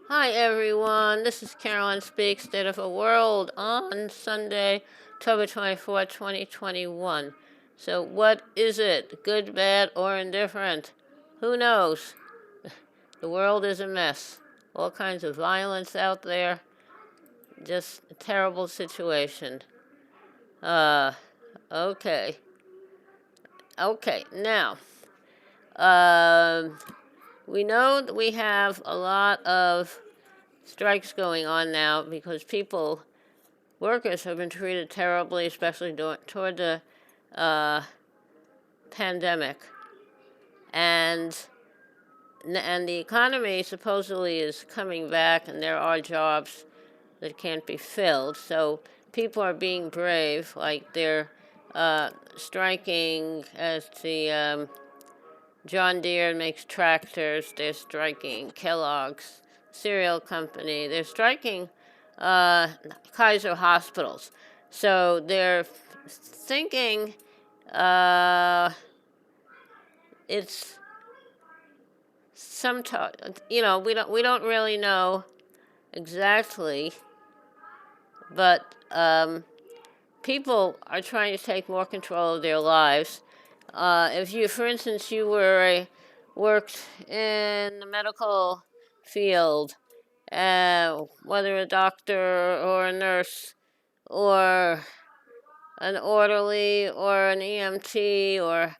Hi everyone, this is Caroline Speaks, State of the World on Sunday, October 24, 2021. So what is it? Good, bad, or indifferent? Who knows? The world is a mess. All kinds of violence out there. Just a terrible situation. Uh, okay. Okay, now, um, we know that we have a lot of strikes going on now because workers have been treated terribly, especially toward the uh, pandemic, and and the economy supposedly is coming back, and there are jobs that can't be filled. So people are being brave, like they're striking as the John Deere makes tractors. They're striking Kellogg's cereal company. They're striking Kaiser hospitals. So they're thinking it's some we don't really know exactly, but people are trying to take more control of their lives. If you, for instance, worked in the medical field, whether a doctor or a nurse or an orderly or an EMT or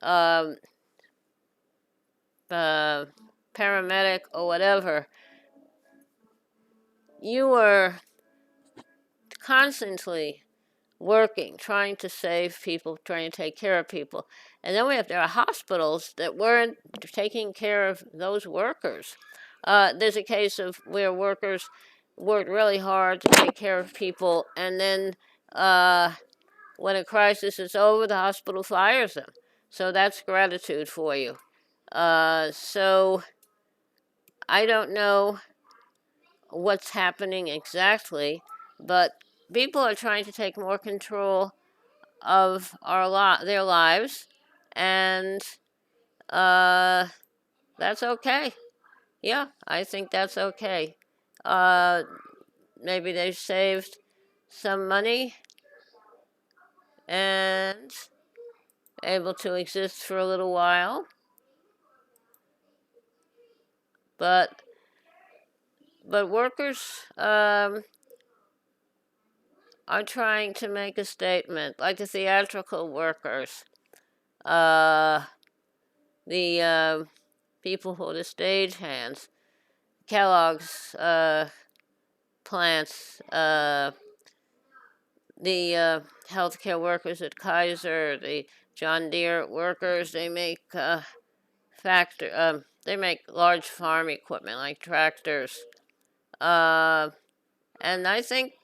um, paramedic or whatever, you were constantly working, trying to save people, trying to take care of people. And then there are hospitals that weren't taking care of those workers. There's a case of where workers worked really hard to take care of people, and then when a crisis is over, the hospital fires them. So that's gratitude for you. So I don't know what's happening exactly, but people are trying to take more control of their lives, and uh, that's okay. Yeah, I think that's okay. Uh, Maybe they've saved some money and able to exist for a little while, but workers are trying to make a statement, like the theatrical workers, uh, the people who are the stagehands, Kellogg's plants, the healthcare workers at Kaiser, the John Deere workers. They make they make large farm equipment like tractors, uh, and I think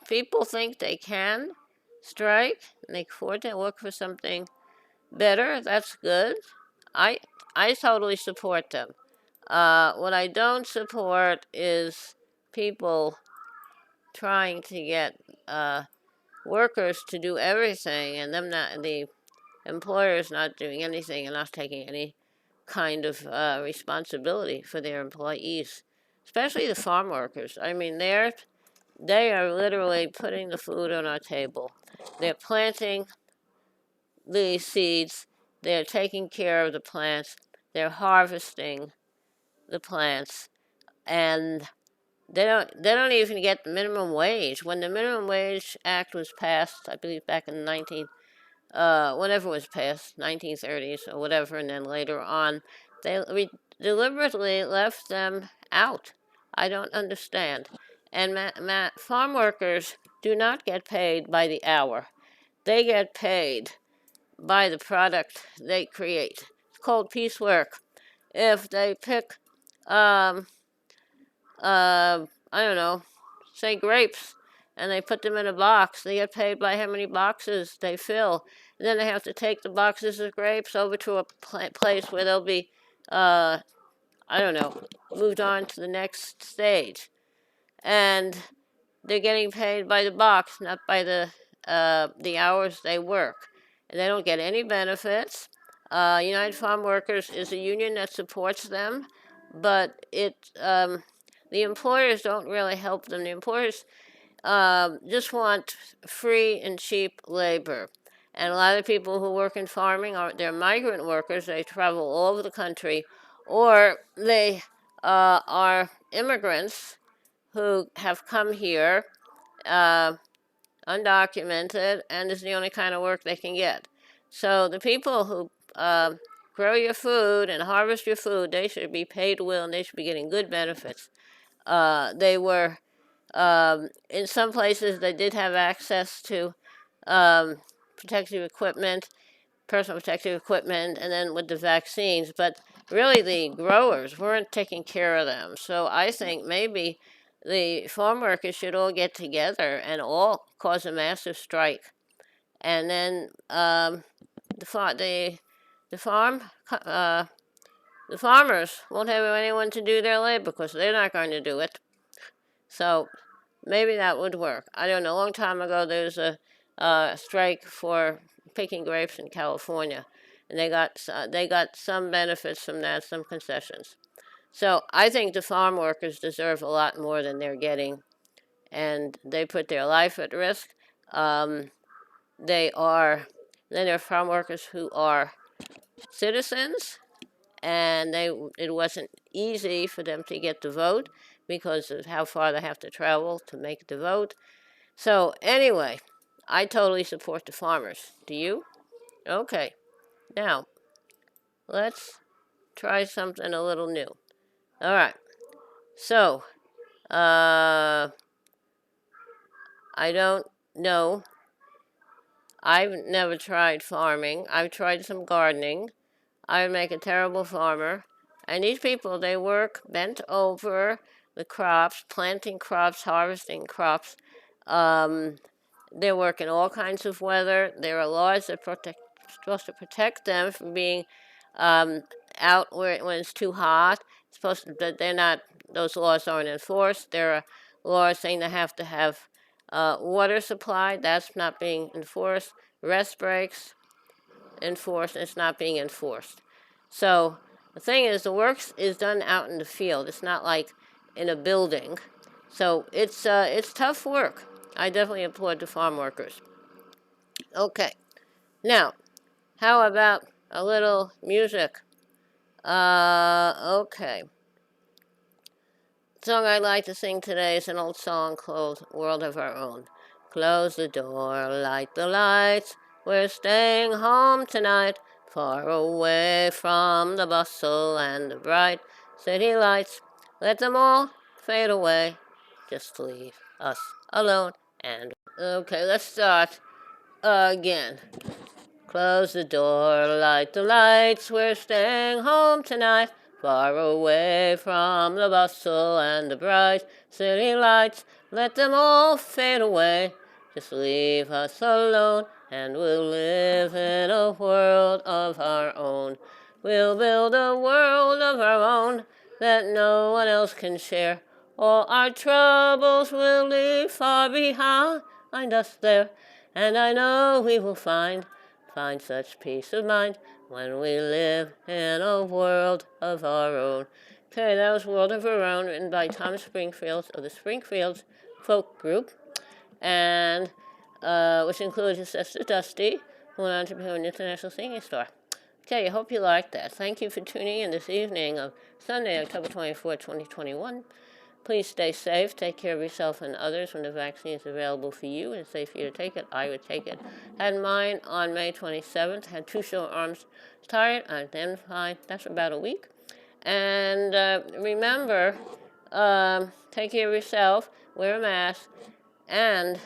people think they can strike and they can afford to work for something better. That's good. I I totally support them. What I don't support is people trying to get workers to do everything, and the employers not doing anything and not taking any kind of responsibility for their employees, especially the farm workers. I mean, they are literally putting the food on our table. They're planting the seeds. They're taking care of the plants. They're harvesting the plants, and they don't even get the minimum wage. When the minimum wage act was passed, I believe back in the whenever it was passed, 1930s or whatever, and then later on, deliberately left them out. I don't understand. And farm workers do not get paid by the hour. They get paid by the product they create. It's called piecework. If they pick, um, I don't know, say grapes, and they put them in a box. They get paid by how many boxes they fill. And then they have to take the boxes of grapes over to a place where they'll be, I don't know, moved on to the next stage. And they're getting paid by the box, not by the hours they work. And they don't get any benefits. United Farm Workers is a union that supports them, but the employers don't really help them. The employers just want free and cheap labor. And a lot of people who work in farming they're migrant workers. They travel all over the country, or they are immigrants who have come here uh, undocumented, and is the only kind of work they can get. So the people who grow your food and harvest your food, they should be paid well, and they should be getting good benefits. They were in some places they did have access to protective equipment, personal protective equipment, and then with the vaccines, but really the growers weren't taking care of them. So I think maybe the farm workers should all get together and all cause a massive strike, and then the farm the farmers won't have anyone to do their labor because they're not going to do it. So maybe that would work. I don't know. A long time ago, there was a strike for picking grapes in California, and they got some benefits from that, some concessions. So I think the farm workers deserve a lot more than they're getting, and they put their life at risk. They are then there are farm workers who are citizens, and it wasn't easy for them to get the vote because of how far they have to travel to make the vote. So anyway, I totally support the farmers. Do you? Okay. Now, let's try something a little new. All right. So, I don't know. I've never tried farming. I've tried some gardening. I would make a terrible farmer. And these people, they work bent over the crops, planting crops, harvesting crops. They work in all kinds of weather. There are laws that supposed to protect them from being out when it's too hot. That they're not. Those laws aren't enforced. There are laws saying they have to have water supply. That's not being enforced. Rest breaks enforced. It's not being enforced. So the thing is, the work is done out in the field. It's not like in a building. So it's tough work. I definitely applaud the farm workers. Okay, now how about a little music? Okay. The song I'd like to sing today is an old song called World of Our Own. Close the door, light the lights. We're staying home tonight, far away from the bustle and the bright city lights. Let them all fade away. Just leave us alone. And okay, let's start again. Close the door, light the lights, we're staying home tonight, far away from the bustle and the bright city lights. Let them all fade away, just leave us alone, and we'll live in a world of our own. We'll build a world of our own that no one else can share. All our troubles will leave far behind us there, and I know we will find such peace of mind when we live in a world of our own. Okay, that was World of Our Own, written by Thomas Springfield of the Springfield Folk Group, and which includes his sister Dusty, who went on to become an international singing star. Okay, I hope you liked that. Thank you for tuning in this evening of Sunday, October 24, 2021. Please stay safe, take care of yourself and others when the vaccine is available for you and it's safe for you to take it. I would take it. Had mine on May 27th, had 2 sore arms tired. I'm then fine. That's about a week. And remember, take care of yourself, wear a mask, and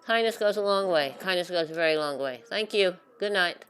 kindness goes a long way. Kindness goes a very long way. Thank you. Good night.